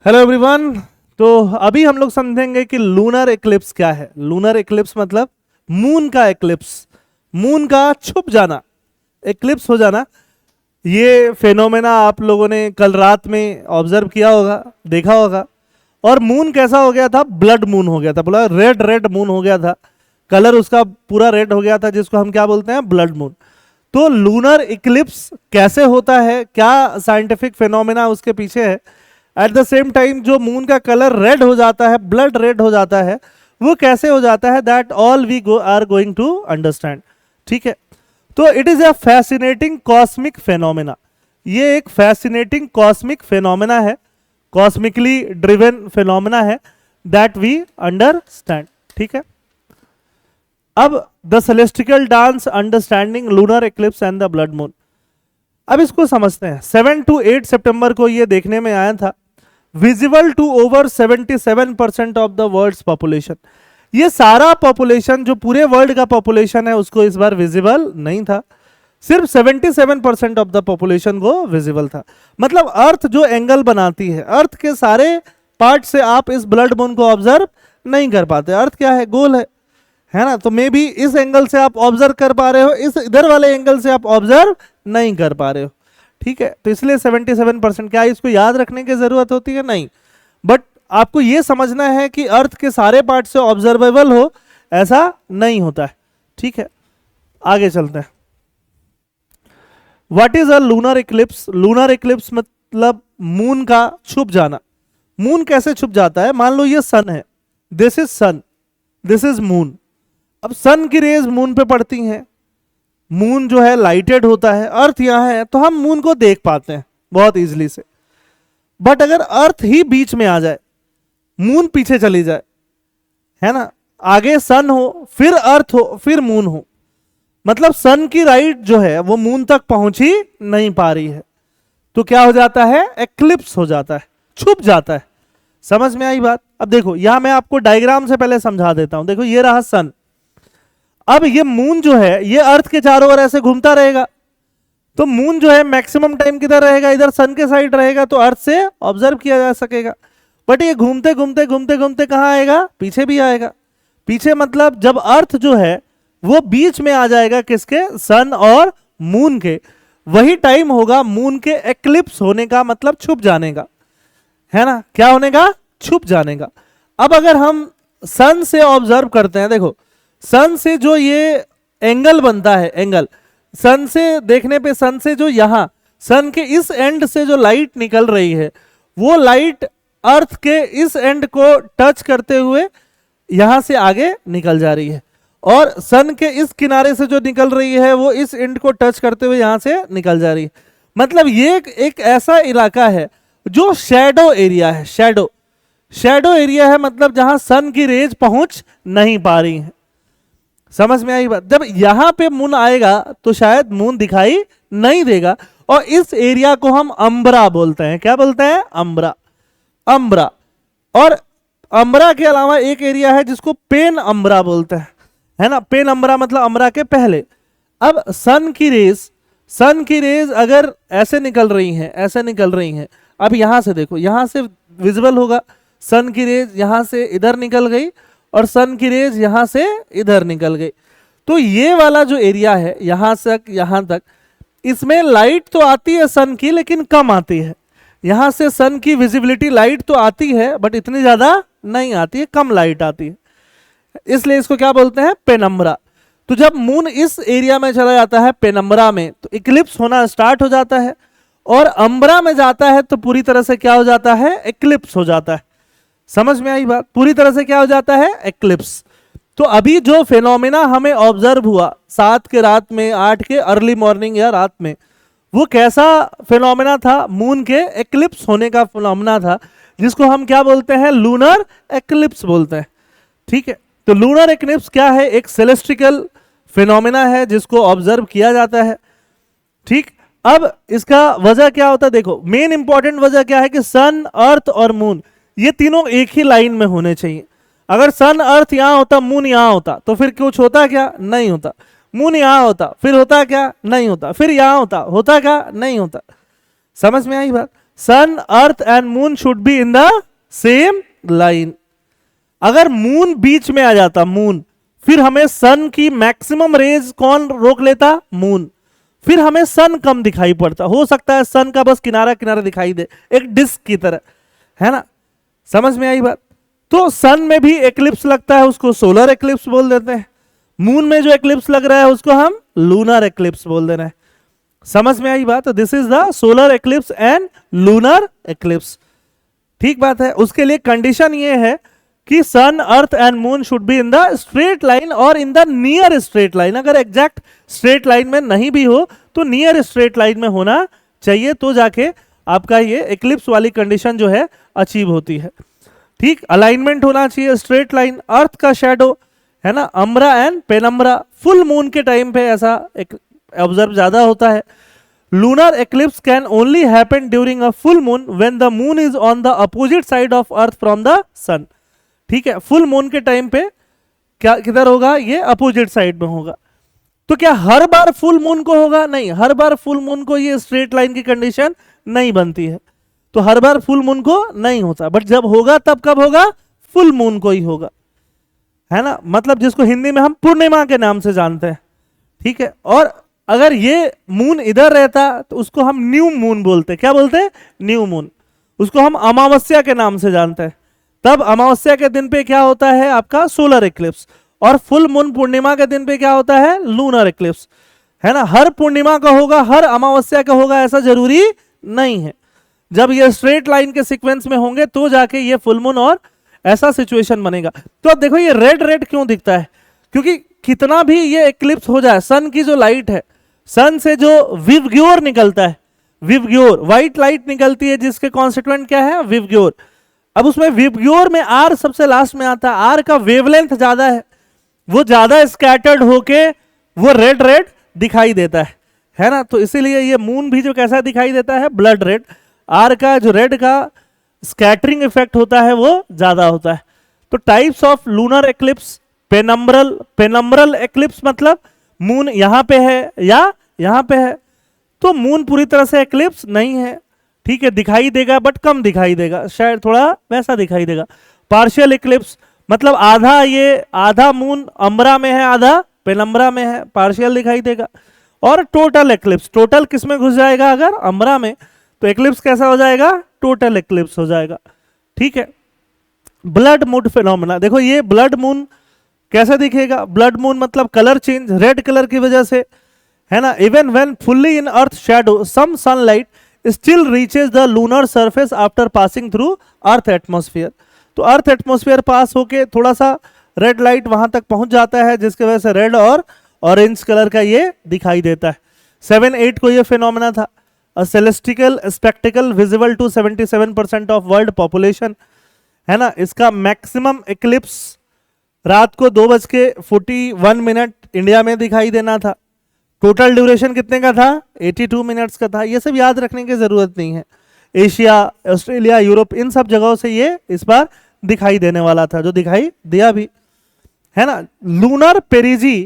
Hello everyone. तो अभी हम लोग समझेंगे कि लूनर इक्लिप्स क्या है। लूनर इक्लिप्स मतलब मून का इक्लिप्स, मून का छुप जाना, इक्लिप्स हो जाना। ये फेनोमेना आप लोगों ने कल रात में ऑब्जर्व किया होगा, देखा होगा। और मून कैसा हो गया था? ब्लड मून हो गया था, बोला रेड रेड मून हो गया था, कलर उसका पूरा रेड हो गया था, जिसको हम क्या बोलते हैं? Blood moon. तो लूनर इक्लिप्स कैसे होता है, क्या साइंटिफिक फेनोमेना उसके पीछे है? एट द सेम टाइम जो मून का कलर रेड हो जाता है, ब्लड रेड हो जाता है, वो कैसे हो जाता है? That all we are going to understand. ठीक है, तो it is a fascinating cosmic phenomena. ये एक फैसिनेटिंग कॉस्मिक फेनोमेना है, कॉस्मिकली ड्रिवन फेनोमेना है, दैट वी अंडरस्टैंड। ठीक है, अब the celestial dance understanding lunar eclipse and the blood moon. अब इसको समझते हैं। 7 to 8 सितंबर को ये देखने में आया था, visible to over 77% of the world's population. ये सारा पॉपुलेशन, जो पूरे वर्ल्ड का पॉपुलेशन है, उसको इस बार विजिबल नहीं था, सिर्फ 77% ऑफ द पॉपुलेशन को विजिबल था। मतलब अर्थ जो एंगल बनाती है, अर्थ के सारे पार्ट से आप इस ब्लड मून को ऑब्जर्व नहीं कर पाते। अर्थ क्या है? गोल है ना। तो मे बी इस एंगल से आप ऑब्जर्व कर पा रहे हो, इस इधर वाले एंगल से आप ऑब्जर्व नहीं कर पा रहे हो। ठीक है, तो इसलिए 77%। क्या इसको याद रखने की जरूरत होती है? नहीं, बट आपको यह समझना है कि अर्थ के सारे पार्ट से ऑब्जर्वेबल हो, ऐसा नहीं होता है। ठीक है, आगे चलते हैं। What is a lunar Eclipse? Lunar Eclipse मतलब मून का छुप जाना। मून कैसे छुप जाता है? मान लो ये सन है, this is sun, this is moon. अब सन की रेज मून पे पड़ती हैं, मून जो है लाइटेड होता है, अर्थ यहां है, तो हम मून को देख पाते हैं बहुत इजीली से। बट अगर अर्थ ही बीच में आ जाए, मून पीछे चली जाए, है ना, आगे सन हो, फिर अर्थ हो, फिर मून हो, मतलब सन की लाइट जो है वो मून तक पहुंच ही नहीं पा रही है, तो क्या हो जाता है? एक्लिप्स हो जाता है, छुप जाता है। समझ में आई बात? अब देखो, यहां मैं आपको डायग्राम से पहले समझा देता हूं। देखो, ये रहा सन। अब ये मून जो है, ये अर्थ के चारों ओर ऐसे घूमता रहेगा, तो मून जो है मैक्सिमम टाइम किधर रहेगा? इधर सन के साइड रहेगा, तो अर्थ से ऑब्जर्व किया जा सकेगा। बट ये घूमते घूमते घूमते घूमते कहां आएगा? पीछे भी आएगा। पीछे मतलब जब अर्थ जो है वो बीच में आ जाएगा, किसके? सन और मून के, वही टाइम होगा मून के एक्लिप्स होने का, मतलब छुप जाने का, है ना। क्या होने का? छुप जाने का। अब अगर हम सन से ऑब्जर्व करते हैं, देखो सन से जो ये एंगल बनता है, एंगल सन से देखने पे, सन से जो यहां सन के इस एंड से जो लाइट निकल रही है, वो लाइट अर्थ के इस एंड को टच करते हुए यहां से आगे निकल जा रही है, और सन के इस किनारे से जो निकल रही है, वो इस एंड को टच करते हुए यहां से निकल जा रही है। मतलब ये एक ऐसा इलाका है जो शैडो एरिया है। शैडो एरिया है, मतलब जहां सन की रेज पहुंच नहीं पा रही है। समझ में आई बात? जब यहां पे मून आएगा तो शायद मून दिखाई नहीं देगा, और इस एरिया को हम अम्बरा बोलते हैं। क्या बोलते हैं? अम्बरा। अम्बरा। और अम्बरा के अलावा एक एरिया है जिसको पेन अम्बरा बोलते हैं, है ना। पेन अम्बरा मतलब अम्बरा के पहले। अब सन की रेज अगर ऐसे निकल रही हैं, ऐसे निकल रही हैं, अब यहां से देखो, यहां से विजिबल होगा, सन की रेज यहां से इधर निकल गई, और सन की रेज यहां से इधर निकल गई। तो ये वाला जो एरिया है, यहां से यहां तक, इसमें लाइट तो आती है सन की, लेकिन कम आती है। यहां से सन की विजिबिलिटी, लाइट तो आती है बट इतनी ज्यादा नहीं आती है, कम लाइट आती है, इसलिए इसको क्या बोलते हैं? पेनम्बरा। तो जब मून इस एरिया में चला जाता है, पेनम्बरा में, तो इक्लिप्स होना स्टार्ट हो जाता है, और अम्बरा में जाता है तो पूरी तरह से क्या हो जाता है? एक्लिप्स हो जाता है। समझ में आई बात? पूरी तरह से क्या हो जाता है? एक्लिप्स। तो अभी जो फेनोमेना हमें ऑब्जर्व हुआ 7 के रात में, 8 के अर्ली मॉर्निंग या रात में, वो कैसा फेनोमेना था? मून के एक्लिप्स होने का फेनोमेना था, जिसको हम क्या बोलते हैं? लूनर एक्लिप्स बोलते हैं। ठीक है, तो लूनर एक्लिप्स क्या है? एक सेलेस्टिकल फेनोमेना है जिसको ऑब्जर्व किया जाता है। ठीक, अब इसका वजह क्या होता है? देखो, मेन इंपॉर्टेंट वजह क्या है कि सन, अर्थ और मून, ये तीनों एक ही लाइन में होने चाहिए। अगर सन, अर्थ यहां होता, मून यहां होता, तो फिर कुछ होता क्या? नहीं होता। मून यहां होता, फिर होता क्या? नहीं होता। फिर यहां होता क्या? नहीं होता। समझ में आई बात? Sun Earth and moon should be in the same line. अगर मून बीच में आ जाता, मून, फिर हमें सन की मैक्सिमम रेज कौन रोक लेता? मून। फिर हमें सन कम दिखाई पड़ता, हो सकता है सन का बस किनारा किनारा दिखाई दे, एक डिस्क की तरह, है ना? समझ में आई बात? तो सन में भी एक्लिप्स लगता है, उसको सोलर एक्लिप्स बोल देते हैं। मून में जो एक्लिप्स लग रहा है उसको हम लूनर एक्लिप्स बोल दे रहे हैं। समझ में आई बात? This is the solar eclipse and lunar eclipse. ठीक बात है। उसके लिए कंडीशन ये है कि sun, Earth and moon should be in the straight line और in the near straight line. अगर एग्जैक्ट स्ट्रेट लाइन में नहीं भी हो तो नियर स्ट्रेट लाइन में होना चाहिए, तो जाके आपका ये एक्लिप्स वाली कंडीशन जो है अचीव होती है। ठीक, अलाइनमेंट होना चाहिए स्ट्रेट लाइन। अर्थ का शेडो है ना, umbra and penumbra, full moon के टाइम पे ऐसा एक ऑब्जर्व ज्यादा होता है। Lunar eclipse can only happen during a full moon when the moon is on the opposite side of Earth from the sun. ठीक है, फुल मून के टाइम पे क्या किधर होगा? ये अपोजिट साइड में होगा। तो क्या हर बार फुल मून को होगा? नहीं, हर बार फुल मून को ये स्ट्रेट लाइन की कंडीशन नहीं बनती है, तो हर बार फुल मून को नहीं होता। बट जब होगा तब कब होगा? फुल मून को ही होगा, है ना? मतलब जिसको हिंदी में हम पूर्णिमा के नाम से जानते हैं। ठीक है, और अगर ये मून इधर रहता तो उसको हम न्यू मून बोलते। क्या बोलते हैं? New moon. उसको हम अमावस्या के नाम से जानते हैं। तब अमावस्या के दिन पे क्या होता है? आपका सोलर इक्लिप्स। और फुल मून पूर्णिमा के दिन पे क्या होता है? लूनर इक्लिप्स, है ना? हर पूर्णिमा का होगा, हर अमावस्या का होगा, ऐसा जरूरी नहीं है। जब ये स्ट्रेट लाइन के सीक्वेंस में होंगे तो जाके ये फुल मून और ऐसा सिचुएशन बनेगा। तो अब देखो ये रेड रेड क्यों दिखता है? क्योंकि कितना भी ये इक्लिप्स हो जाए, सन की जो लाइट है, सन से जो विवग्योर निकलता है, विवग्योर व्हाइट लाइट निकलती है, जिसके कॉन्स्टिट्यूएंट क्या है? विवग्योर। अब उसमें विवग्योर में आर सबसे लास्ट में आता है। आर का वेवलेंथ ज्यादा है, वो ज्यादा स्कैटर्ड होके वो रेड रेड दिखाई देता है ना? तो इसीलिए ये मून भी जो कैसा दिखाई देता है? Blood red. आर का जो रेड का स्कैटरिंग इफेक्ट होता है वो ज्यादा होता है। तो types of lunar eclipse, penumbral. Penumbral eclipse मतलब मून यहां पे है या यहां पे है, तो मून पूरी तरह से एक्लिप्स नहीं है। ठीक है, दिखाई देगा बट कम दिखाई देगा, शायद थोड़ा वैसा दिखाई देगा। पार्शियल इक्लिप्स मतलब आधा, ये आधा मून अम्ब्रा में है, आधा पेनम्ब्रा में है, पार्शियल दिखाई देगा। और टोटल एक्लिप्स, टोटल किस में घुस जाएगा? अगर अम्ब्रा में, तो एक्लिप्स कैसा हो जाएगा? टोटल एक्लिप्स हो जाएगा। ठीक है, ब्लड मून फिनोमेना। देखो ये ब्लड मून कैसे दिखेगा? ब्लड मून मतलब कलर चेंज, रेड कलर की वजह से, है ना? Even when fully in earth shadow some sunlight still reaches the lunar surface after passing through earth atmosphere. तो अर्थ एटमॉस्फेयर पास होके थोड़ा सा रेड लाइट वहां तक पहुंच जाता है, जिसकी वजह से रेड और ऑरेंज कलर का ये दिखाई देता है। 7-8 को ये फिनोमेना था। A celestial spectacle visible to 77% of world population, है ना? इसका मैक्सिमम इक्लिप्स रात को 2:41 इंडिया में दिखाई देना था। टोटल ड्यूरेशन कितने का था? 82 मिनट्स का था। ये सब याद रखने की जरूरत नहीं है। एशिया, ऑस्ट्रेलिया, यूरोप, इन सब जगहों से ये इस बार दिखाई देने वाला था, जो दिखाई दिया भी, है ना? लूनर पेरिजी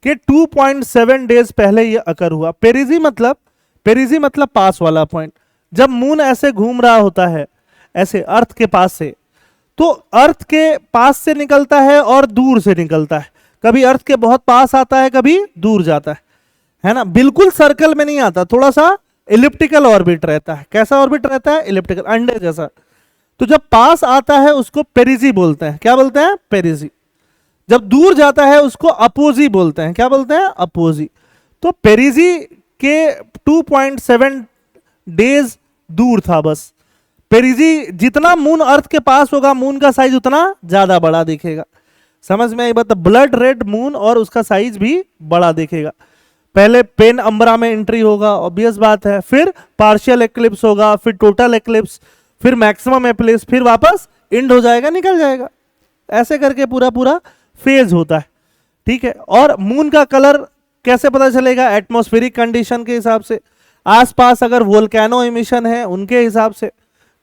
के 2.7 डेज पहले ये अकर हुआ। पेरिजी मतलब पास वाला पॉइंट। जब मून ऐसे घूम रहा होता है, ऐसे अर्थ के पास से, तो अर्थ के पास से निकलता है और दूर से निकलता है। कभी अर्थ के बहुत पास आता है, कभी दूर जाता है ना? बिल्कुल सर्कल में नहीं आता, थोड़ा सा इलिप्टिकल ऑर्बिट रहता है। कैसा ऑर्बिट रहता है? इलिप्टिकल, अंडे जैसा। तो जब पास आता है उसको पेरिजी बोलते हैं। क्या बोलते हैं? पेरिजी। जब दूर जाता है उसको अपोजी बोलते हैं। क्या बोलते हैं? अपोजी। तो पेरिजी के 2.7 डेज दूर था बस। पेरिजी जितना मून अर्थ के पास होगा, मून का साइज उतना ज्यादा बड़ा दिखेगा। समझ में आई बात? ब्लड रेड मून और उसका साइज भी बड़ा दिखेगा। पहले पेन अम्ब्रा में एंट्री होगा, ऑब्वियस बात है, फिर पार्शियल एक्लिप्स होगा, फिर टोटल एक्लिप्स, फिर मैक्सिमम एक्लिप्स, फिर वापस एंड हो जाएगा, निकल जाएगा। ऐसे करके पूरा पूरा फेज होता है। ठीक है, और मून का कलर कैसे पता चलेगा? एटमॉस्फेरिक कंडीशन के हिसाब से, आसपास अगर वोल्केनो इमिशन है उनके हिसाब से।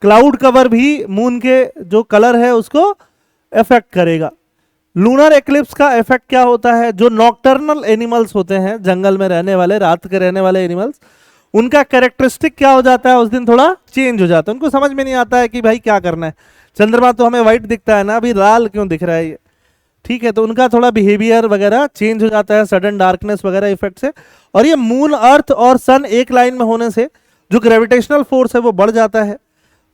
क्लाउड कवर भी मून के जो कलर है उसको इफेक्ट करेगा। लूनर एक्लिप्स का इफेक्ट क्या होता है? जो नॉक्टर्नल एनिमल्स होते हैं, जंगल में रहने वाले, रात के रहने वाले एनिमल्स, उनका कैरेक्टरिस्टिक क्या हो जाता है उस दिन, थोड़ा चेंज हो जाता है। उनको समझ में नहीं आता है कि भाई क्या करना है, चंद्रमा तो हमें व्हाइट दिखता है ना, अभी लाल क्यों दिख रहा है ये, ठीक है। तो उनका थोड़ा बिहेवियर वगैरह चेंज हो जाता है सडन डार्कनेस वगैरह इफेक्ट से। और ये मून, अर्थ और सन एक लाइन में होने से जो ग्रेविटेशनल फोर्स है वो बढ़ जाता है।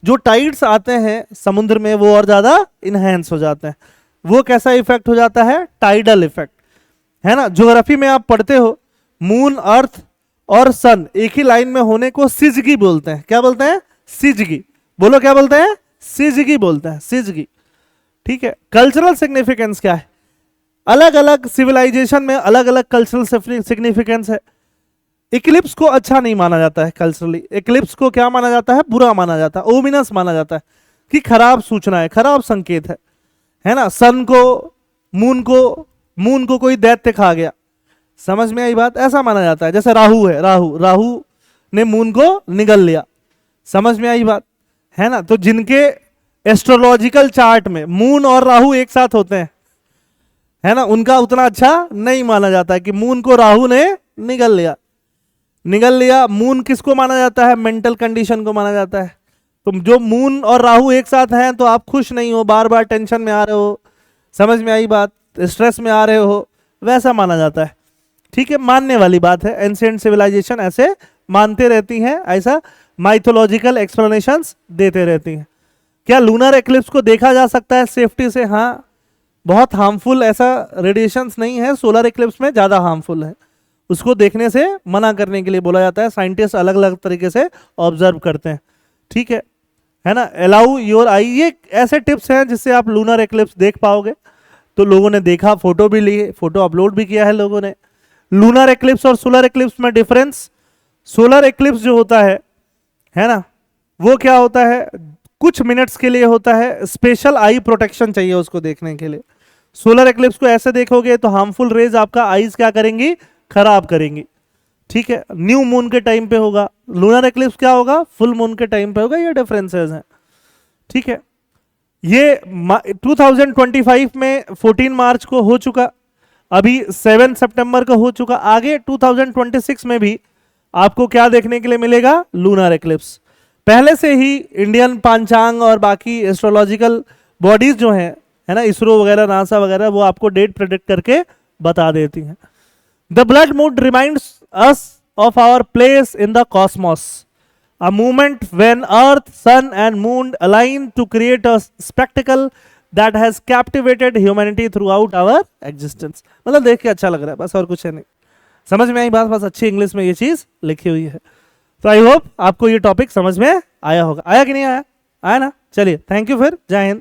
जो टाइड्स आते हैं समुद्र में वो और ज्यादा इनहेंस हो जाते हैं। वो कैसा इफेक्ट हो जाता है, टाइडल इफेक्ट, है ना। ज्योग्राफी में आप पढ़ते हो मून, अर्थ और सन एक ही लाइन में होने को सिजगी बोलते हैं। क्या बोलते हैं, सिजगी। बोलो क्या बोलते हैं, सिजगी बोलते हैं, सिजगी, ठीक है। कल्चरल सिग्निफिकेंस क्या है, अलग अलग सिविलाइजेशन में अलग अलग कल्चरल सिग्निफिकेंस है। इक्लिप्स को अच्छा नहीं माना जाता है कल्चरली, इक्लिप्स को क्या माना जाता है, बुरा माना जाता है, ओमिनस माना जाता है कि खराब सूचना है, खराब संकेत है ना। सन को, मून को कोई दैत्य खा गया, समझ में आई बात, ऐसा माना जाता है। जैसे राहु है, राहु ने मून को निगल लिया, समझ में आई बात, है ना। तो जिनके एस्ट्रोलॉजिकल चार्ट में मून और राहु एक साथ होते हैं, है ना, उनका उतना अच्छा नहीं माना जाता है कि मून को राहु ने निगल लिया। मून किसको माना जाता है, मेंटल कंडीशन को माना जाता है। तो जो मून और राहु एक साथ हैं तो आप खुश नहीं हो, बार बार टेंशन में आ रहे हो, समझ में आई बात, स्ट्रेस में आ रहे हो, वैसा माना जाता है, ठीक है। मानने वाली बात है, एंशिएंट सिविलाइजेशन ऐसे मानते रहती हैं, ऐसा माइथोलॉजिकल एक्सप्लेनेशंस देते रहती हैं। क्या लूनर एक्लिप्स को देखा जा सकता है सेफ्टी से, हाँ, बहुत हार्मफुल ऐसा रेडिएशंस नहीं है, सोलर एक्लिप्स में ज्यादा हार्मफुल है, उसको देखने से मना करने के लिए बोला जाता है। साइंटिस्ट अलग अलग तरीके से ऑब्जर्व करते हैं, ठीक है ना। अलाउ योर आई, ये ऐसे टिप्स हैं जिससे आप लूनर एक्लिप्स देख पाओगे। तो लोगों ने देखा, फोटो भी लिए, फोटो अपलोड भी किया है लोगों ने। लूनर एक्लिप्स और सोलर एक्लिप्स में डिफरेंस, सोलर एक्लिप्स जो होता है ना, वो क्या होता है, कुछ मिनट्स के लिए होता है, स्पेशल आई प्रोटेक्शन चाहिए उसको देखने के लिए। सोलर एक्लिप्स को ऐसे देखोगे तो हार्मफुल रेज आपका आईज क्या करेंगी, खराब करेंगी, ठीक है। न्यू मून के टाइम पे होगा, लूनर एक्लिप्स क्या होगा, फुल मून के टाइम पे होगा, ये डिफरेंसेस हैं, ठीक है। ये 2025 में 14 मार्च को हो चुका, अभी 7 सितंबर को हो चुका। आगे 2026 में भी आपको क्या देखने के लिए मिलेगा, लूनर एक्लिप्स। पहले से ही इंडियन पंचांग और बाकी एस्ट्रोलॉजिकल बॉडीज जो हैं, है ना, इसरो वगैरह, नासा वगैरह, वो आपको डेट प्रेडिक्ट करके बता देती हैं। The blood moon reminds us of our place in the cosmos, a moment when earth, sun and moon align to create a spectacle that has captivated humanity throughout our existence। मतलब देख के अच्छा लग रहा है, बस और कुछ है नहीं, समझ में आई बात, बस अच्छी इंग्लिश में ये चीज लिखी हुई है। तो आई होप आपको ये टॉपिक समझ में आया होगा। आया कि नहीं आया, आया ना, चलिए थैंक यू, फिर जय हिंद।